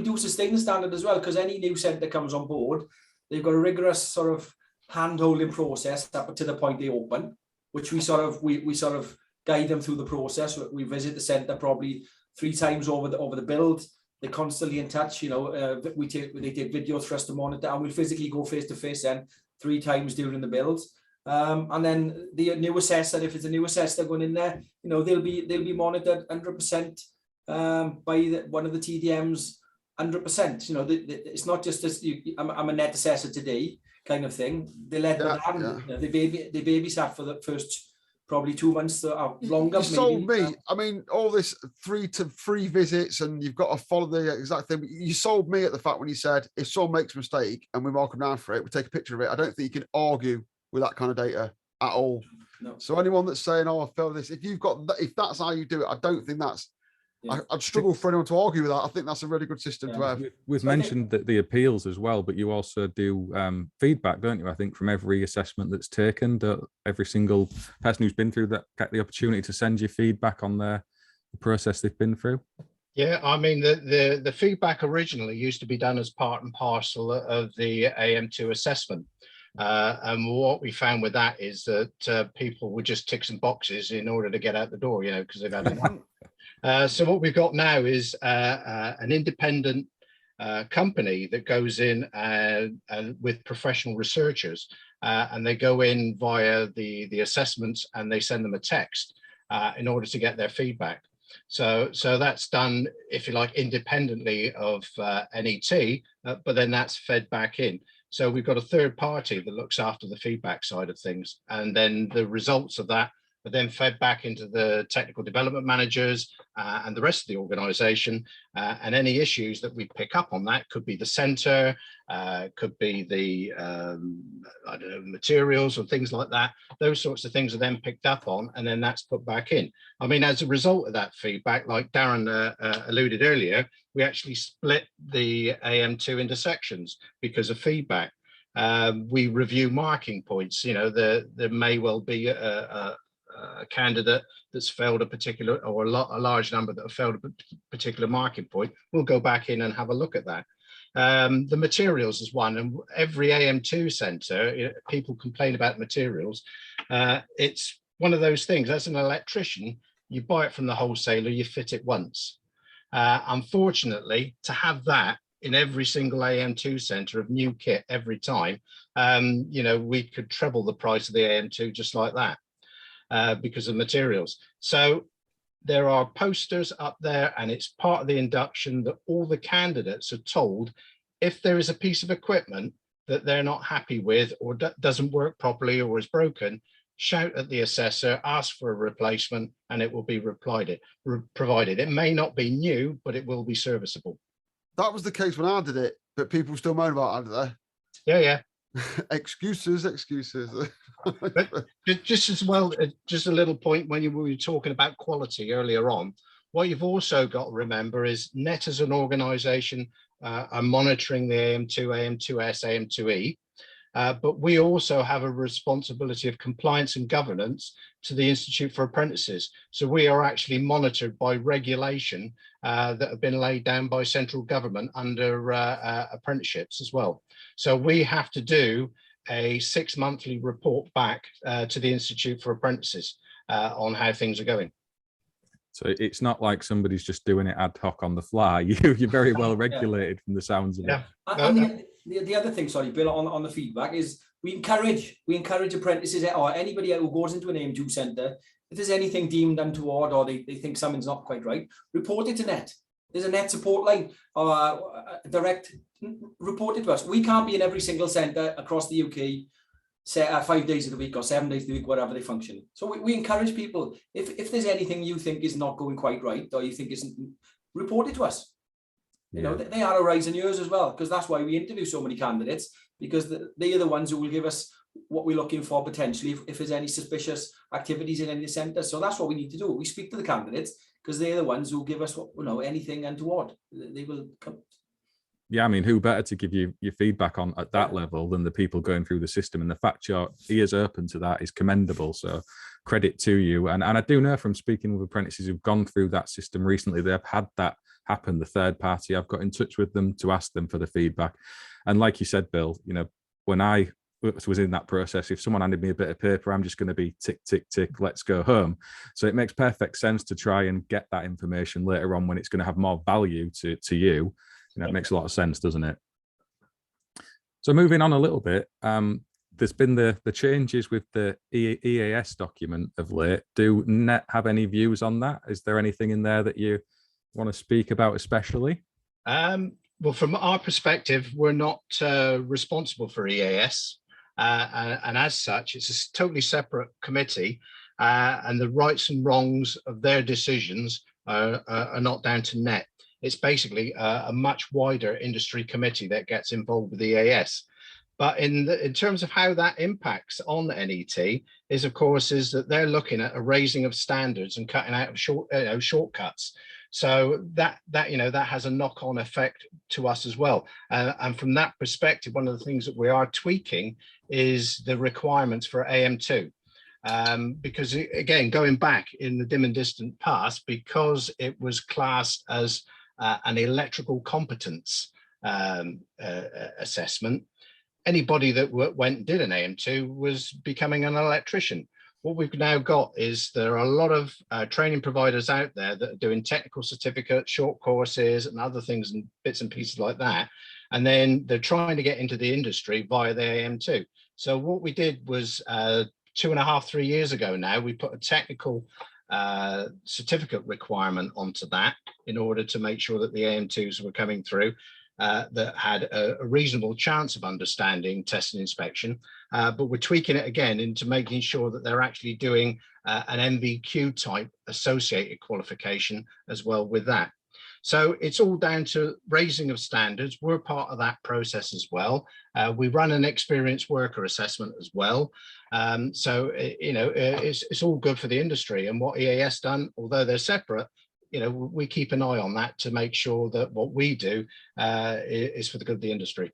S3: do sustain the standard as well, because any new centre comes on board, they've got a rigorous sort of hand-holding process up to the point they open, which we sort of guide them through the process. We visit the centre probably 3 times over the build. They're constantly in touch. They take videos for us to monitor, and we physically go face to face then 3 times during the build. And then the new assessor, if it's a new assessor going in there, they'll be monitored 100% by one of the TDMs, 100%. It's not just as I'm a net assessor today kind of thing. They let them hand. They babysat for the first probably 2 months or longer.
S2: You sold me. I mean, all this 3 to 3 visits, and you've got to follow the exact thing. You sold me at the fact when you said if someone makes a mistake and we mark them down for it, we take a picture of it. I don't think you can argue with that kind of data at all.
S3: No.
S2: So anyone that's saying, "Oh, I failed this," if that's how you do it, I don't think that's. Yeah. I'd struggle for anyone to argue with that. I think that's a really good system to have.
S1: We've mentioned that the appeals as well, but you also do feedback, don't you? I think from every assessment that's taken, every single person who's been through that get the opportunity to send you feedback on the process they've been through.
S4: Yeah, I mean, the feedback originally used to be done as part and parcel of the AM2 assessment. And what we found with that is that people would just tick some boxes in order to get out the door, because they've had enough. So what we've got now is an independent company that goes in and with professional researchers, and they go in via the assessments, and they send them a text in order to get their feedback. So that's done, if you like, independently of NET, but then that's fed back in. So we've got a third party that looks after the feedback side of things, and then the results of that are then fed back into the technical development managers and the rest of the organization. And any issues that we pick up on that could be the center, could be the I don't know, materials or things like that. Those sorts of things are then picked up on, and then that's put back in. I mean, as a result of that feedback, like Darren alluded earlier, we actually split the AM2 into sections because of feedback. We review marking points. There may well be a a candidate that's failed a particular, or a large number that have failed a particular marking point, we'll go back in and have a look at that. The materials is one, and every AM2 centre, people complain about materials. It's one of those things. As an electrician, you buy it from the wholesaler, you fit it once. Unfortunately, to have that in every single AM2 centre of new kit every time, we could treble the price of the AM2 just like that because of materials. So there are posters up there, and it's part of the induction that all the candidates are told if there is a piece of equipment that they're not happy with, or doesn't work properly, or is broken, shout at the assessor, ask for a replacement, and it will be provided. It may not be new, but it will be serviceable.
S2: That was the case when I did it, but people still moan about it, aren't
S4: they? Yeah.
S2: excuses.
S4: But just as well, just a little point when we were talking about quality earlier on, what you've also got to remember is NET as an organisation are monitoring the AM2, AM2S, AM2E, but we also have a responsibility of compliance and governance to the Institute for Apprentices. So we are actually monitored by regulation that have been laid down by central government under apprenticeships as well. So we have to do a 6-monthly report back to the Institute for Apprentices on how things are going.
S1: So it's not like somebody's just doing it ad hoc on the fly. You're very well regulated from the sounds of it.
S3: And the other thing, sorry, Bill, on the feedback is we encourage apprentices or anybody who goes into an AM2 centre, if there's anything deemed untoward or they think something's not quite right, report it to NET. There's a NET support line or direct report it to us. We can't be in every single centre across the UK 5 days of the week or 7 days of the week, whatever they function. So we encourage people, if there's anything you think is not going quite right or you think isn't, report it to us. You know, they are our eyes and ears as well, because that's why we interview so many candidates, because they are the ones who will give us what we're looking for potentially if there's any suspicious activities in any centre. So that's what we need to do. We speak to the candidates because they're the ones who give us anything untoward. They will come.
S1: Yeah, I mean, who better to give you your feedback on at that level than the people going through the system? And the fact your ears open to that is commendable. So credit to you. And I do know from speaking with apprentices who've gone through that system recently, they've had that happen. The third party, I've got in touch with them to ask them for the feedback. And like you said, Bill, when I was in that process, if someone handed me a bit of paper, I'm just going to be tick, tick, tick, let's go home. So it makes perfect sense to try and get that information later on when it's going to have more value to you. It makes a lot of sense, doesn't it? So moving on a little bit, there's been the changes with the EAS document of late. Do NET have any views on that? Is there anything in there that you want to speak about especially?
S4: Well, from our perspective, we're not responsible for EAS. And as such, it's a totally separate committee, and the rights and wrongs of their decisions are not down to NET. It's basically a much wider industry committee that gets involved with EAS. But in terms of how that impacts on NET is that they're looking at a raising of standards and cutting out of shortcuts. So that has a knock-on effect to us as well. And from that perspective, one of the things that we are tweaking is the requirements for AM2. Because again, going back in the dim and distant past, because it was classed as an electrical competence assessment, anybody that went and did an AM2 was becoming an electrician. What we've now got is there are a lot of training providers out there that are doing technical certificates, short courses and other things and bits and pieces like that. And then they're trying to get into the industry via the AM2. So what we did was 2.5, 3 years ago now, we put a technical certificate requirement onto that in order to make sure that the AM2s were coming through that had a reasonable chance of understanding test and inspection, but we're tweaking it again into making sure that they're actually doing an MVQ type associated qualification as well with that. So it's all down to raising of standards. We're part of that process as well. We run an experienced worker assessment as well. So it's all good for the industry. And what EAS done, although they're separate, we keep an eye on that to make sure that what we do is for the good of the industry.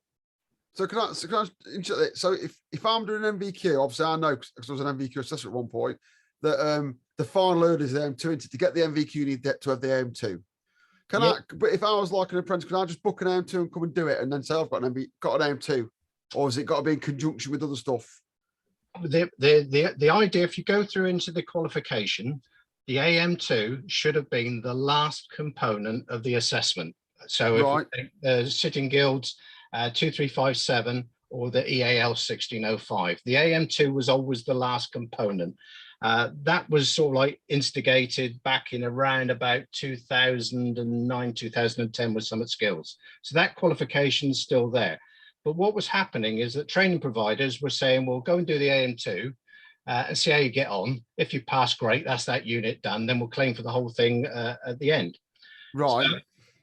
S2: So can I so if I'm doing an MVQ, obviously I know because I was an MVQ assessor at one point, that the final hurdle is the AM2. To get the NVQ, you need to have the AM2. But if I was like an apprentice, can I just book an AM2 and come and do it, and then say I've got an AM2, or has it got to be in conjunction with other stuff?
S4: The idea, if you go through into the qualification, the AM2 should have been the last component of the assessment. So if we take the Sitting Guilds 2357 or the EAL 1605, the AM2 was always the last component. That was sort of like instigated back in around about 2009, 2010 with Summit Skills. So that qualification is still there. But what was happening is that training providers were saying, well, go and do the AM2 and see how you get on. If you pass, great, that's that unit done. Then we'll claim for the whole thing at the end.
S2: Right.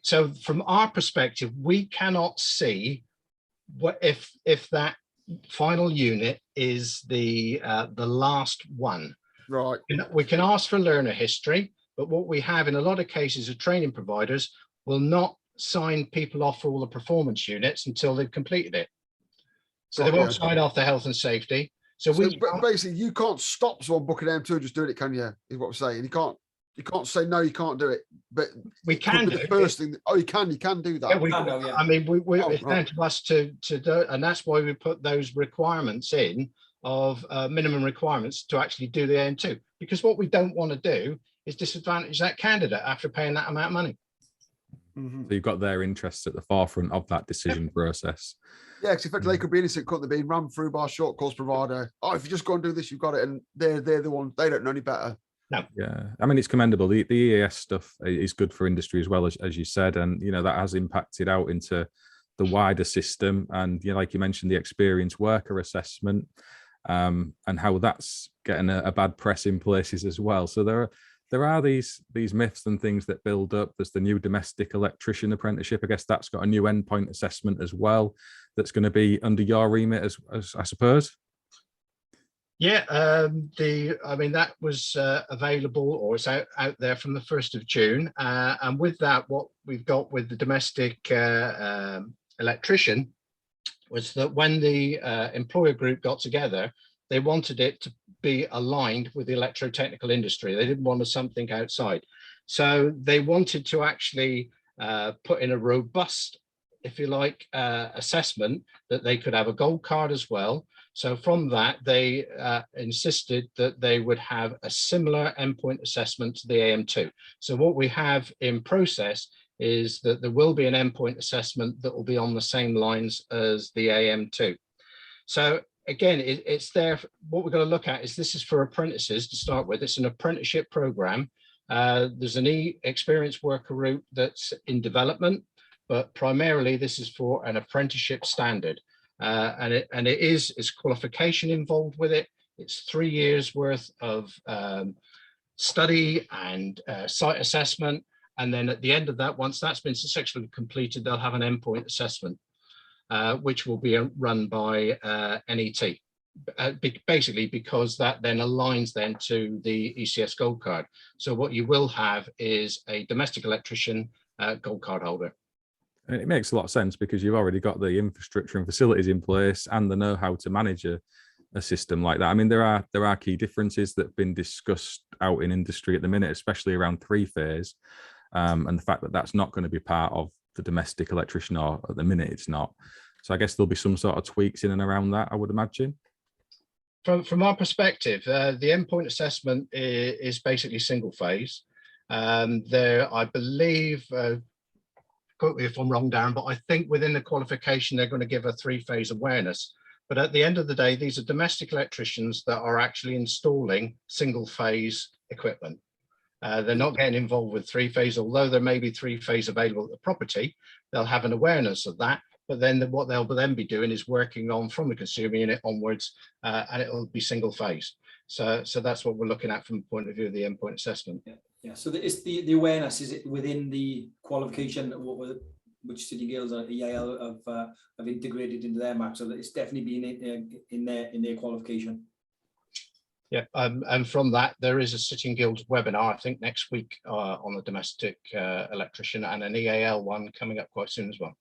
S4: So from our perspective, we cannot see what if that final unit is the last one.
S2: Right.
S4: We can ask for learner history, but what we have in a lot of cases of training providers will not sign people off for all the performance units until they've completed it. So they won't sign off the health and safety. So
S2: basically, you can't stop someone booking AM2 and just doing it, can you? Is what we're saying. You can't say no, you can't do it. But
S4: we can do
S2: the first thing. Oh, you can do that.
S4: Yeah, we can do, yeah. I mean, it's down to us to do, and that's why we put those requirements in of minimum requirements to actually do the AM2. Because what we don't want to do is disadvantage that candidate after paying that amount of money.
S2: Mm-hmm.
S1: So you've got their interests at the forefront of that decision process.
S2: Yeah, because effectively they could be innocent, couldn't they? Being run through by a short course provider. Oh, if you just go and do this, you've got it, and they're the one. They don't know any better.
S4: No.
S1: Yeah, I mean, it's commendable. The EAS stuff is good for industry as well, as you said, and that has impacted out into the wider system. And like you mentioned, the experienced worker assessment, and how that's getting a bad press in places as well. So there are these myths and things that build up. There's the new domestic electrician apprenticeship. I guess that's got a new endpoint assessment as well. That's going to be under your remit as I suppose.
S4: Yeah, I mean, that was available, or it's out there from the 1st of June. And with that, what we've got with the domestic electrician was that when the employer group got together, they wanted it to be aligned with the electrotechnical industry. They didn't want something outside. So they wanted to actually put in a robust, if you like, assessment that they could have a gold card as well. So from that, they insisted that they would have a similar endpoint assessment to the AM2. So what we have in process is that there will be an endpoint assessment that will be on the same lines as the AM2. So again, it's there. What we're going to look at is this is for apprentices to start with. It's an apprenticeship program. There's an experienced worker route that's in development, but primarily this is for an apprenticeship standard. And it is qualification involved with it. It's 3 years worth of study and site assessment. And then at the end of that, once that's been successfully completed, they'll have an endpoint assessment, which will be run by NET, basically because that then aligns then to the ECS gold card. So what you will have is a domestic electrician gold card holder.
S1: And it makes a lot of sense because you've already got the infrastructure and facilities in place and the know-how to manage a system like that. I mean, there are key differences that have been discussed out in industry at the minute, especially around three-phase, and the fact that that's not going to be part of the domestic electrician, or at the minute it's not. So I guess there'll be some sort of tweaks in and around that, I would imagine.
S4: From our perspective, the endpoint assessment is basically single phase. There, I believe, quote me if I'm wrong, Darren, but I think within the qualification, they're going to give a three-phase awareness. But at the end of the day, these are domestic electricians that are actually installing single-phase equipment. They're not getting involved with three-phase, although there may be three-phase available at the property. They'll have an awareness of that. But then what they'll then be doing is working on from the consumer unit onwards, and it'll be single-phase. So that's what we're looking at from the point of view of the endpoint assessment.
S3: Yeah. So it's the awareness, is it within the qualification which Sitting Guilds or EAL have integrated into their map, so that it's definitely been in their qualification.
S4: Yeah, and from that there is a Sitting Guilds webinar I think next week on the domestic electrician, and an EAL one coming up quite soon as well.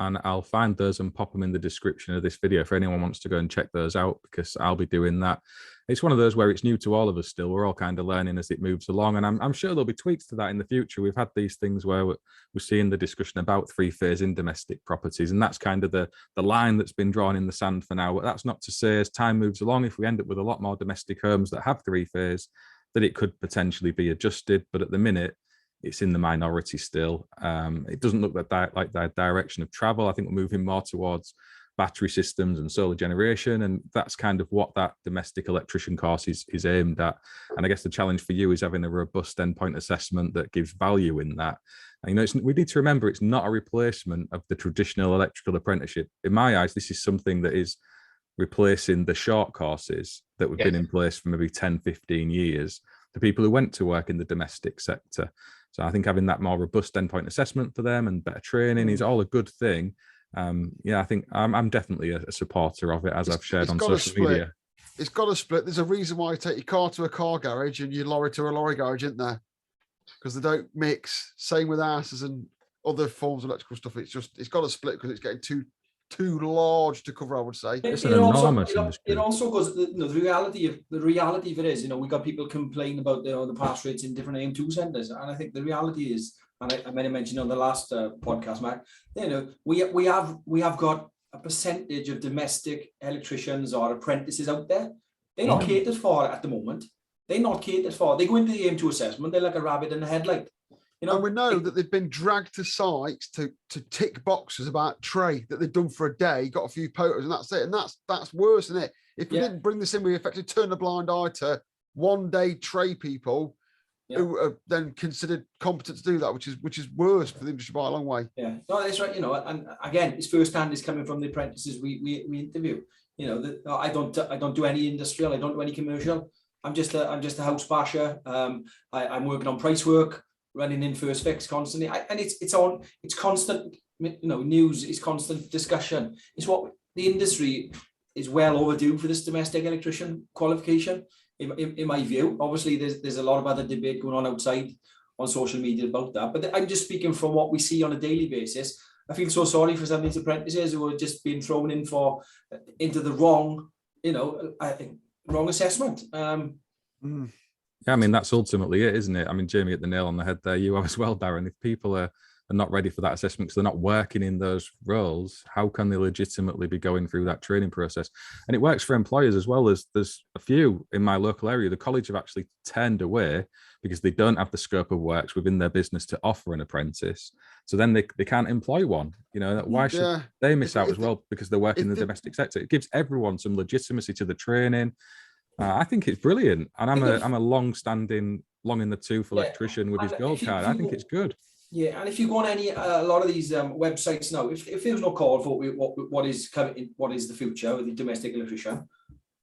S1: and I'll find those and pop them in the description of this video if anyone wants to go and check those out, because I'll be doing that. It's one of those where it's new to all of us still. We're all kind of learning as it moves along, and I'm sure there'll be tweaks to that in the future. We've had these things where we're seeing the discussion about three-phase in domestic properties, and that's kind of the line that's been drawn in the sand for now. But that's not to say as time moves along, if we end up with a lot more domestic homes that have three-phase, that it could potentially be adjusted. But at the minute, it's in the minority still. It doesn't look like the direction of travel. I think we're moving more towards battery systems and solar generation, and that's kind of what that domestic electrician course is aimed at. And I guess the challenge for you is having a robust endpoint assessment that gives value in that. And, you know, we need to remember it's not a replacement of the traditional electrical apprenticeship. In my eyes, this is something that is replacing the short courses that have been in place for maybe 10, 15 years, the people who went to work in the domestic sector. So I think having that more robust endpoint assessment for them and better training is all a good thing. Yeah, I think I'm definitely a supporter of it, as I've shared on social media.
S2: It's got to split. There's a reason why you take your car to a car garage and your lorry to a lorry garage, isn't there? Because they don't mix. Same with houses and other forms of electrical stuff. It's got to split because it's getting too large to cover, I would say.
S1: It's an enormous industry.
S3: It also goes, the reality of it is, you know, we got people complaining about the pass rates in different AM2 centres, and I think the reality is, and I might have mentioned on the last podcast, Mark, you know, we have got a percentage of domestic electricians or apprentices out there. They're not catered for at the moment. They're not catered for. They go into the AM2 assessment, they're like a rabbit in the headlight. You know,
S2: and we know that they've been dragged to sites to tick boxes about tray that they've done for a day, got a few photos, and that's it. And that's worse, isn't it? If we didn't bring this in, we effectively turn a blind eye to one-day tray people who are then considered competent to do that, which is worse for the industry by a long way. Yeah,
S3: no, that's right. You know, and again, it's first-hand is coming from the apprentices we interview. You know, I don't do any industrial, I don't do any commercial. I'm just a house basher. I'm working on price work, running in first fix constantly, and it's constant, you know, news, is constant discussion. It's what the industry is well overdue for, this domestic electrician qualification, in my view. Obviously there's a lot of other debate going on outside on social media about that, but I'm just speaking from what we see on a daily basis. I feel so sorry for some of these apprentices who are just being thrown into the wrong, you know, I think wrong assessment.
S1: Yeah, I mean, that's ultimately it, isn't it? I mean, Jamie hit the nail on the head there. You have as well, Darren. If people are not ready for that assessment because they're not working in those roles, how can they legitimately be going through that training process? And it works for employers as well. There's a few in my local area. The college have actually turned away because they don't have the scope of works within their business to offer an apprentice. So then they can't employ one. You know, why should they miss out as well because they're working in the domestic sector? It gives everyone some legitimacy to the training. I think it's brilliant, and I'm a long-standing, long in the tooth electrician with his gold card. I think it's good.
S3: Yeah, and if you go on a lot of these websites now, if there's no call for what is coming, what is the future with the domestic electrician,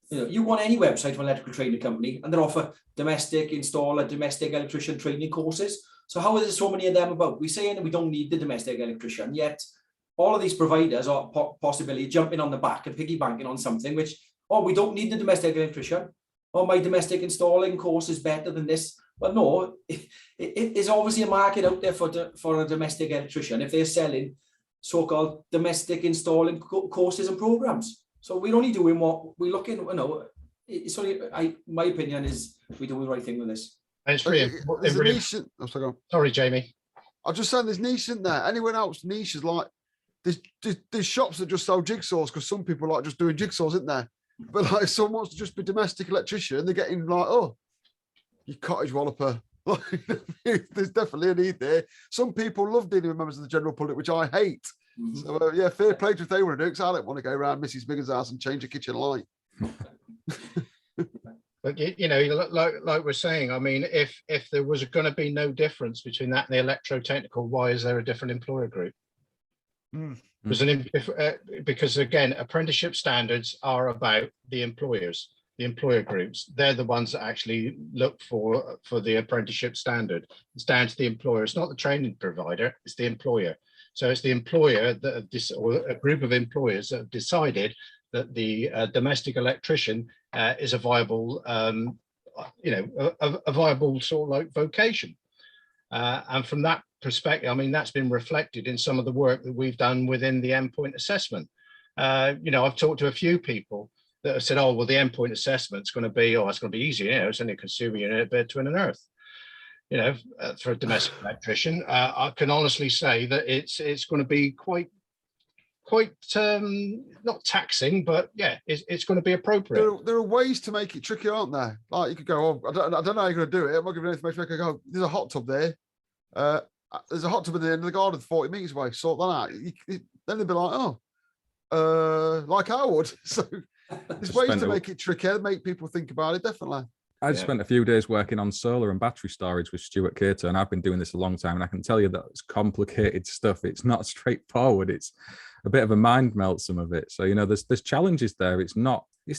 S3: you know, you go on any website from an electrical training company, and they offer domestic installer, domestic electrician training courses. So how are there so many of them about? We're saying that we don't need the domestic electrician, yet all of these providers are possibly jumping on the back and piggybanking on something which, oh, we don't need the domestic electrician. Oh, my domestic installing course is better than this. Well, no, there's obviously a market out there for a domestic electrician if they're selling so-called domestic installing courses and programs. So we're only doing what we're looking. You know, it's only. My opinion is we do the right thing with this.
S4: It's really, sorry, Jamie.
S2: I'm just saying there's niche in there. Anyone else niches like there's shops that just sell jigsaws because some people like just doing jigsaws, isn't there? But like, if someone wants to just be domestic electrician, they're getting like, oh, you cottage walloper. There's definitely a need there. Some people love dealing with members of the general public, which I hate. So yeah, fair play to if they want to do, because I don't want to go around Mrs. Bigger's house and change a kitchen light.
S4: But you know, like we're saying, I mean, if there was going to be no difference between that and the electrotechnical, why is there a different employer group? Because again, apprenticeship standards are about the employers, the employer groups. They're the ones that actually look for the apprenticeship standard. It's down to the employer. It's not the training provider, it's the employer. So it's the employer that or a group of employers that have decided that the domestic electrician is a viable, a viable sort of like vocation. And from that perspective, I mean, that's been reflected in some of the work that we've done within the endpoint assessment. You know, I've talked to a few people that have said, oh, well, the endpoint assessment's going to be, oh, it's going to be easy. You know, it's only a consumer unit, bed, twin and earth. You know, for a domestic electrician, I can honestly say that it's going to be quite not taxing, but yeah, it's going to be appropriate.
S2: There are ways to make it tricky, aren't there? Like you could go, oh, I don't know how you're going to do it. I'm not giving information. I could go, there's a hot tub there. There's a hot tub at the end of the garden 40 meters away. Sort that out. Then they'd be like, oh, like I would. So there's ways to make it tricky, make people think about it, definitely.
S1: I spent a few days working on solar and battery storage with Stuart Cater, and I've been doing this a long time, and I can tell you that it's complicated stuff. It's not straightforward. It's a bit of a mind melt, some of it. So, you know, there's challenges there. It's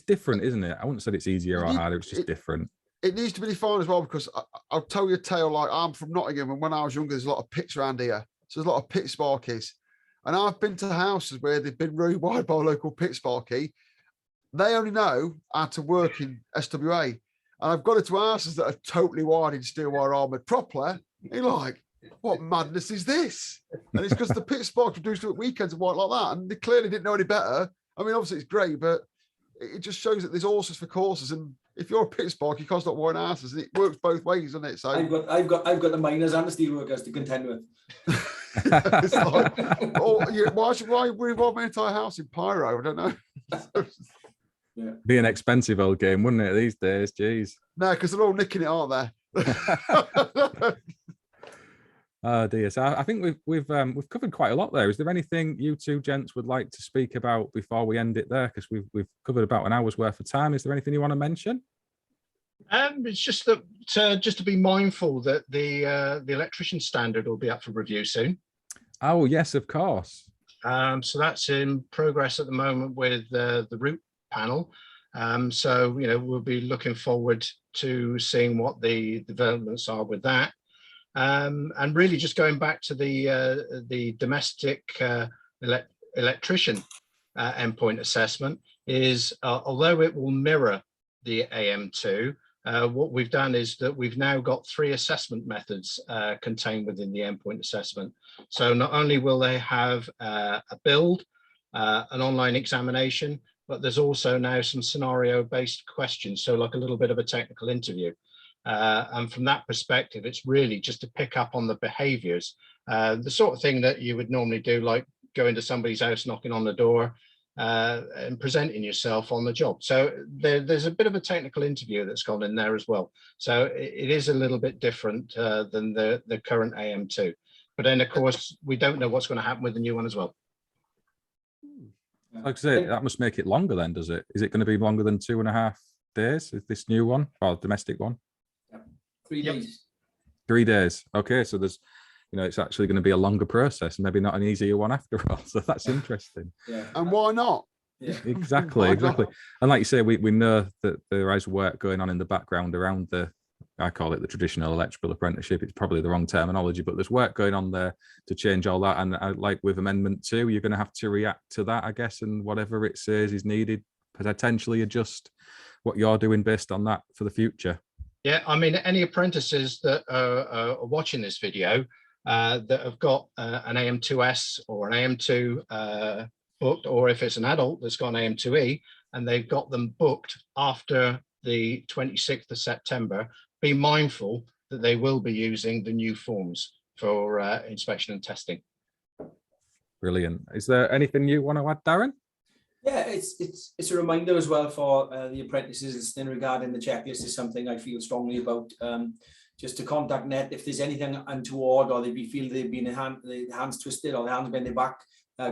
S1: different, isn't it? I wouldn't say it's easier or harder. It's just different.
S2: It needs to be defined as well, because I'll tell you a tale. Like, I'm from Nottingham, and when I was younger, there's a lot of pits around here. So there's a lot of pit sparkies. And I've been to houses where they've been rewired by a local pit sparky. They only know how to work in SWA. And I've got into houses that are totally wired in steel wire armoured properly. You're like, what madness is this? And it's because the pit sparks produced at weekends and white like that. And they clearly didn't know any better. I mean, obviously it's great, but it just shows that there's horses for courses. And if you're a pit spark, you can't stop wiring houses. And it works both ways, doesn't it? So
S3: I've got the miners and the steel workers to contend with.
S2: It's like, why revolve my entire house in pyro? I don't know.
S1: Yeah. Be an expensive old game, wouldn't it, these days? Jeez.
S2: No, because they're all nicking it, aren't they?
S1: Oh dear. So I think we've covered quite a lot there. Is there anything you two gents would like to speak about before we end it there? Because we've covered about an hour's worth of time. Is there anything you want to mention?
S4: It's just that just to be mindful that the electrician standard will be up for review soon.
S1: Oh yes, of course.
S4: So that's in progress at the moment with the root panel. So, you know, we'll be looking forward to seeing what the developments are with that. And really just going back to the domestic electrician endpoint assessment is, although it will mirror the AM2, what we've done is that we've now got 3 assessment methods contained within the endpoint assessment. So not only will they have a build, an online examination, but there's also now some scenario-based questions, so like a little bit of a technical interview. And from that perspective, it's really just to pick up on the behaviours, the sort of thing that you would normally do, like going to somebody's house, knocking on the door, and presenting yourself on the job. So there's a bit of a technical interview that's gone in there as well. So it is a little bit different than the current AM2. But then, of course, we don't know what's going to happen with the new one as well.
S1: Like I say, that must make it longer then, does it? Is it going to be longer than 2.5 days? Is this new one, or domestic one?
S3: 3 days.
S1: 3 days. Okay, so there's, you know, it's actually going to be a longer process, maybe not an easier one after all. So that's interesting.
S3: Yeah.
S2: And why not?
S3: Yeah.
S1: Exactly. And like you say, we know that there is work going on in the background around I call it the traditional electrical apprenticeship. It's probably the wrong terminology, but there's work going on there to change all that. And like with Amendment 2, you're going to have to react to that, I guess, and whatever it says is needed, potentially adjust what you're doing based on that for the future.
S4: Yeah, I mean, any apprentices that are watching this video that have got an AM2S or an AM2 booked, or if it's an adult that's got an AM2E and they've got them booked after the 26th of September, be mindful that they will be using the new forms for inspection and testing.
S1: Brilliant. Is there anything you want to add, Darren?
S3: Yeah, it's a reminder as well for the apprentices listening regarding the checklist. Is something I feel strongly about. Just to contact NET if there's anything untoward, or feel they've been the hands twisted or the hands behind their back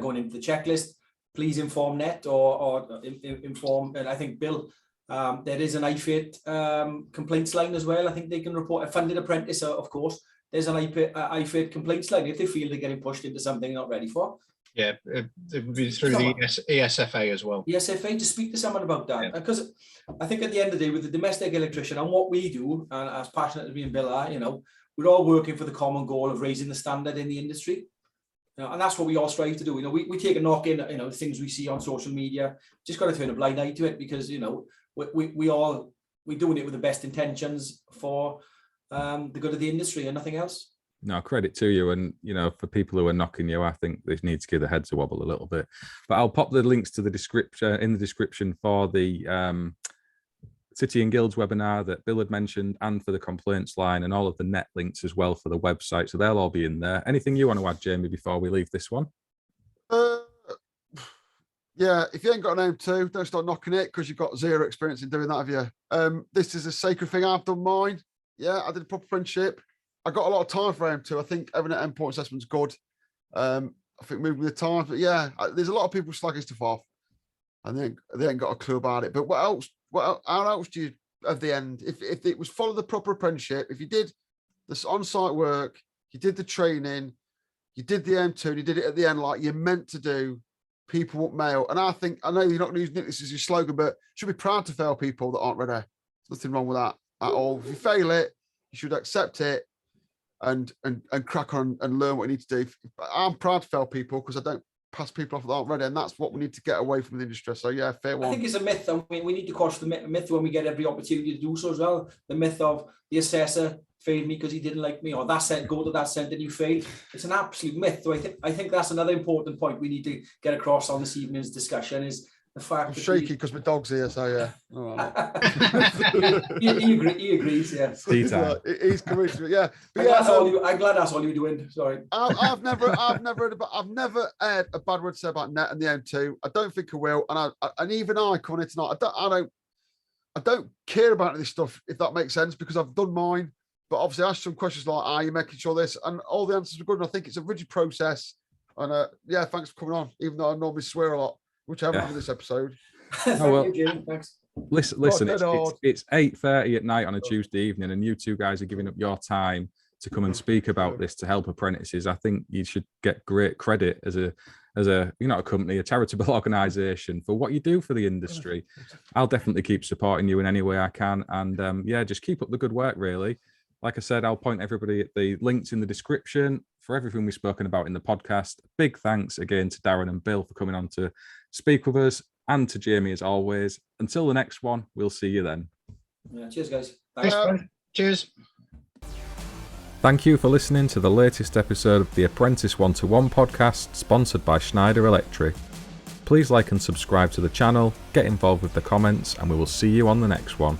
S3: going into the checklist. Please inform NET or inform. And I think Bill, there is an IFATE complaints line as well. I think they can report a funded apprentice, of course. There's an IFATE complaints line if they feel they're getting pushed into something they're not ready for. Yeah,
S4: it would be through the ESFA as well.
S3: ESFA, to speak to someone about that. Because I think at the end of the day, with the domestic electrician and what we do, and as passionate as me and Bill are, you know, we're all working for the common goal of raising the standard in the industry. You know, and that's what we all strive to do. You know, we take a knock in, you know, things we see on social media, just got to turn a blind eye to it, because, you know, we're doing it with the best intentions for the good of the industry and nothing else.
S1: No, credit to you. And, you know, for people who are knocking you, I think they need to give their heads a wobble a little bit. But I'll pop the links to the description in the description for the City and Guilds webinar that Bill had mentioned, and for the complaints line, and all of the net links as well for the website. So they'll all be in there. Anything you want to add, Jamie, before we leave this one?
S2: Yeah, if you ain't got an AM2, don't start knocking it because you've got zero experience in doing that, have you? This is a sacred thing. I've done mine. Yeah, I did a proper apprenticeship. I got a lot of time for AM2. I think having an endpoint assessment's good. I think moving with the times, but yeah, there's a lot of people slagging stuff off, and they ain't got a clue about it. But what else? How else do you at the end? If it was follow the proper apprenticeship, if you did this on-site work, you did the training, you did the AM2, and you did it at the end like you're meant to do, people won't mail. And I know you're not going to use this as your slogan, but you should be proud to fail people that aren't ready. There's nothing wrong with that at all. If you fail it, you should accept it and crack on and learn what you need to do. I'm proud to fail people because I don't pass people off that aren't ready, and that's what we need to get away from the industry. So yeah, fair one.
S3: I think it's a myth. I mean, we need to cross the myth when we get every opportunity to do so as well. The myth of the assessor failed me because he didn't like me, or that said, go to that centre and you failed. It's an absolute myth. So I think that's another important point we need to get across on this evening's discussion is the fact.
S2: I'm shaky because my dog's here, so yeah. All right.
S3: he agrees, yeah.
S2: He's coming to me, yeah. But
S3: I'm glad that's all you were doing. Sorry.
S2: I've never heard a bad word said about NET and the M2. I don't think I will, and even I coming in tonight, I don't care about this stuff, if that makes sense, because I've done mine. But obviously, I asked some questions like, "Are you making sure this?" And all the answers were good. And I think it's a rigid process. And yeah, thanks for coming on, even though I normally swear a lot, which I haven't done this episode.
S3: Oh, well, you, Jim. Thanks.
S1: Listen, it's 8:30 at night on a Tuesday evening, and you two guys are giving up your time to come and speak about this to help apprentices. I think you should get great credit as a you're not a company, a charitable organisation, for what you do for the industry. I'll definitely keep supporting you in any way I can, and yeah, just keep up the good work. Really, like I said, I'll point everybody at the links in the description for everything we've spoken about in the podcast. Big thanks again to Darren and Bill for coming on to speak with us, and to Jamie as always. Until the next one, we'll see you then.
S3: Yeah, cheers, guys.
S4: Thanks. Cheers.
S1: Thank you for listening to the latest episode of the Apprentice 1-to-1 podcast, sponsored by Schneider Electric. Please like and subscribe to the channel, get involved with the comments, and we will see you on the next one.